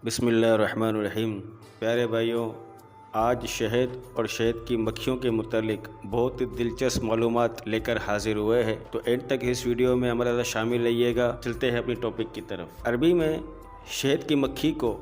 بسم اللہ الرحمن الرحیم۔ پیارے بھائیوں، آج شہد اور شہد کی مکھیوں کے متعلق بہت ہی دلچسپ معلومات لے کر حاضر ہوئے ہیں، تو اینڈ تک اس ویڈیو میں ہمارے ساتھ شامل رہیے گا۔ چلتے ہیں اپنی ٹاپک کی طرف۔ عربی میں شہد کی مکھی کو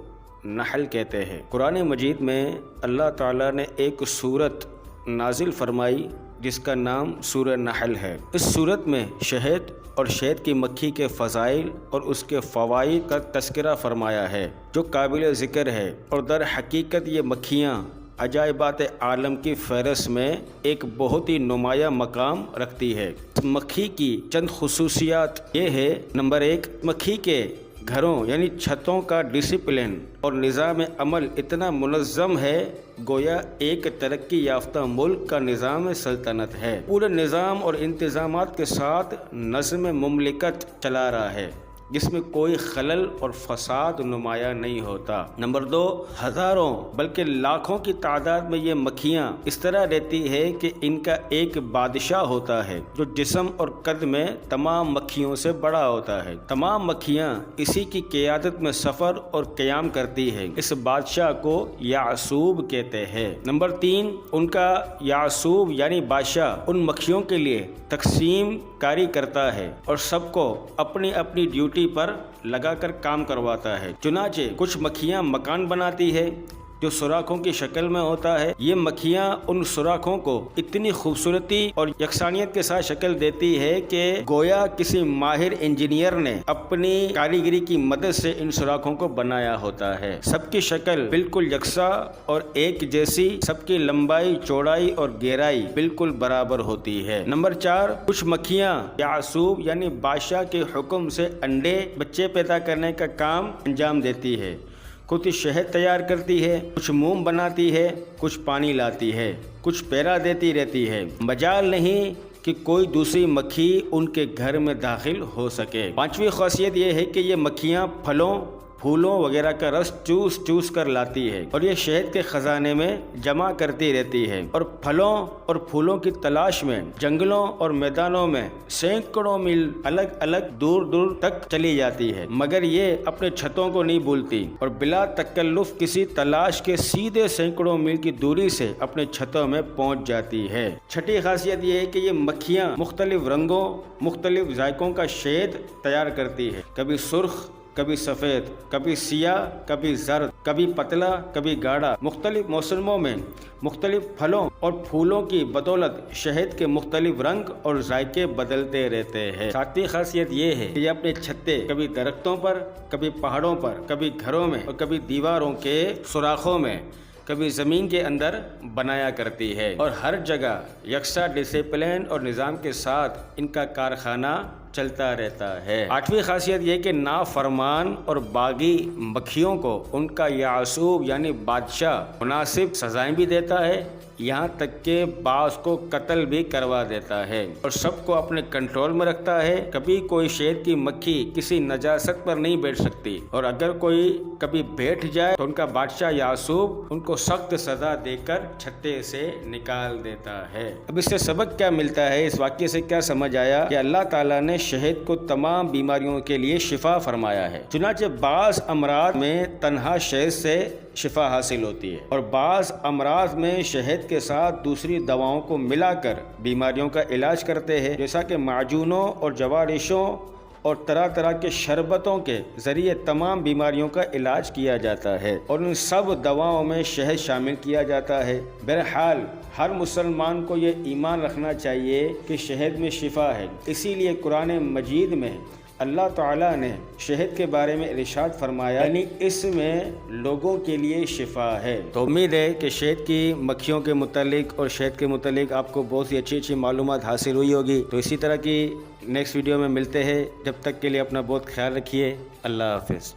نحل کہتے ہیں۔ قرآن مجید میں اللہ تعالیٰ نے ایک سورت نازل فرمائی جس کا نام سورہ نحل ہے۔ اس سورت میں شہد اور شہد کی مکھی کے فضائل اور اس کے فوائد کا تذکرہ فرمایا ہے جو قابل ذکر ہے، اور در حقیقت یہ مکھیاں عجائبات عالم کی فہرست میں ایک بہت ہی نمایاں مقام رکھتی ہے۔ اس مکھی کی چند خصوصیات یہ ہے: نمبر 1، مکھی کے گھروں یعنی چھتوں کا ڈسپلن اور نظام عمل اتنا منظم ہے گویا ایک ترقی یافتہ ملک کا نظام سلطنت ہے۔ پورے نظام اور انتظامات کے ساتھ نظم مملکت چلا رہا ہے جس میں کوئی خلل اور فساد نمایاں نہیں ہوتا۔ نمبر 2، ہزاروں بلکہ لاکھوں کی تعداد میں یہ مکھیاں اس طرح رہتی ہے کہ ان کا ایک بادشاہ ہوتا ہے جو جسم اور قد میں تمام مکھیوں سے بڑا ہوتا ہے۔ تمام مکھیاں اسی کی قیادت میں سفر اور قیام کرتی ہے۔ اس بادشاہ کو یعصوب کہتے ہیں۔ نمبر 3، ان کا یعصوب یعنی بادشاہ ان مکھیوں کے لیے تقسیم کاری کرتا ہے اور سب کو اپنی اپنی ڈیوٹی پر لگا کر کام کرواتا ہے۔ چنانچہ کچھ مکھیاں مکان بناتی ہے جو سوراخوں کی شکل میں ہوتا ہے۔ یہ مکھیاں ان سوراخوں کو اتنی خوبصورتی اور یکسانیت کے ساتھ شکل دیتی ہے کہ گویا کسی ماہر انجینئر نے اپنی کاریگری کی مدد سے ان سوراخوں کو بنایا ہوتا ہے۔ سب کی شکل بالکل یکساں اور ایک جیسی، سب کی لمبائی، چوڑائی اور گہرائی بالکل برابر ہوتی ہے۔ نمبر 4، کچھ مکھیاں یعصوب یعنی بادشاہ کے حکم سے انڈے بچے پیدا کرنے کا کام انجام دیتی ہے۔ کچھ شہد تیار کرتی ہے، کچھ موم بناتی ہے، کچھ پانی لاتی ہے، کچھ پیرا دیتی رہتی ہے۔ مجال نہیں کہ کوئی دوسری مکھی ان کے گھر میں داخل ہو سکے۔ 5ویں خاصیت یہ ہے کہ یہ مکھیاں پھلوں، پھولوں وغیرہ کا رس چوس کر لاتی ہے اور یہ شہد کے خزانے میں جمع کرتی رہتی ہے، اور پھلوں اور پھولوں کی تلاش میں جنگلوں اور میدانوں میں سینکڑوں میل الگ الگ دور دور تک چلی جاتی ہے، مگر یہ اپنے چھتوں کو نہیں بھولتی اور بلا تکلف کسی تلاش کے سیدھے سینکڑوں میل کی دوری سے اپنے چھتوں میں پہنچ جاتی ہے۔ 6ٹھی خاصیت یہ ہے کہ یہ مکھیاں مختلف رنگوں، مختلف ذائقوں کا شہد تیار کرتی ہے، کبھی سرخ، کبھی سفید، کبھی سیاہ، کبھی زرد، کبھی پتلا، کبھی گاڑھا۔ مختلف موسموں میں مختلف پھلوں اور پھولوں کی بدولت شہد کے مختلف رنگ اور ذائقے بدلتے رہتے ہیں۔ 7ویں خاصیت یہ ہے کہ یہ اپنے چھتے کبھی درختوں پر، کبھی پہاڑوں پر، کبھی گھروں میں اور کبھی دیواروں کے سوراخوں میں، کبھی زمین کے اندر بنایا کرتی ہے، اور ہر جگہ یکساں ڈسپلن اور نظام کے ساتھ ان کا کارخانہ چلتا رہتا ہے۔ 8ویں خاصیت یہ کہ نافرمان اور باغی مکھیوں کو ان کا یعصوب یعنی بادشاہ مناسب سزائیں بھی دیتا ہے، یہاں تک کہ بعض کو قتل بھی کروا دیتا ہے اور سب کو اپنے کنٹرول میں رکھتا ہے۔ کبھی کوئی شہد کی مکھی کسی نجاست پر نہیں بیٹھ سکتی، اور اگر کوئی کبھی بیٹھ جائے تو ان کا بادشاہ یعصوب ان کو سخت سزا دے کر چھتے سے نکال دیتا ہے۔ اب اس سے سبق کیا ملتا ہے؟ اس واقعے سے کیا سمجھ آیا کہ اللہ تعالیٰ نے شہد کو تمام بیماریوں کے لیے شفا فرمایا ہے۔ چنانچہ بعض امراض میں تنہا شہد سے شفا حاصل ہوتی ہے، اور بعض امراض میں شہد کے ساتھ دوسری دواؤں کو ملا کر بیماریوں کا علاج کرتے ہیں، جیسا کہ معجونوں اور جوارشوں اور طرح طرح کے شربتوں کے ذریعے تمام بیماریوں کا علاج کیا جاتا ہے، اور ان سب دواؤں میں شہد شامل کیا جاتا ہے۔ بہرحال ہر مسلمان کو یہ ایمان رکھنا چاہیے کہ شہد میں شفا ہے، اسی لیے قرآن مجید میں اللہ تعالیٰ نے شہد کے بارے میں ارشاد فرمایا، یعنی اس میں لوگوں کے لیے شفا ہے۔ تو امید ہے کہ شہد کی مکھیوں کے متعلق اور شہد کے متعلق آپ کو بہت سی اچھی معلومات حاصل ہوئی ہوگی۔ تو اسی طرح کی نیکسٹ ویڈیو میں ملتے ہیں، جب تک کے لیے اپنا بہت خیال رکھیے۔ اللہ حافظ۔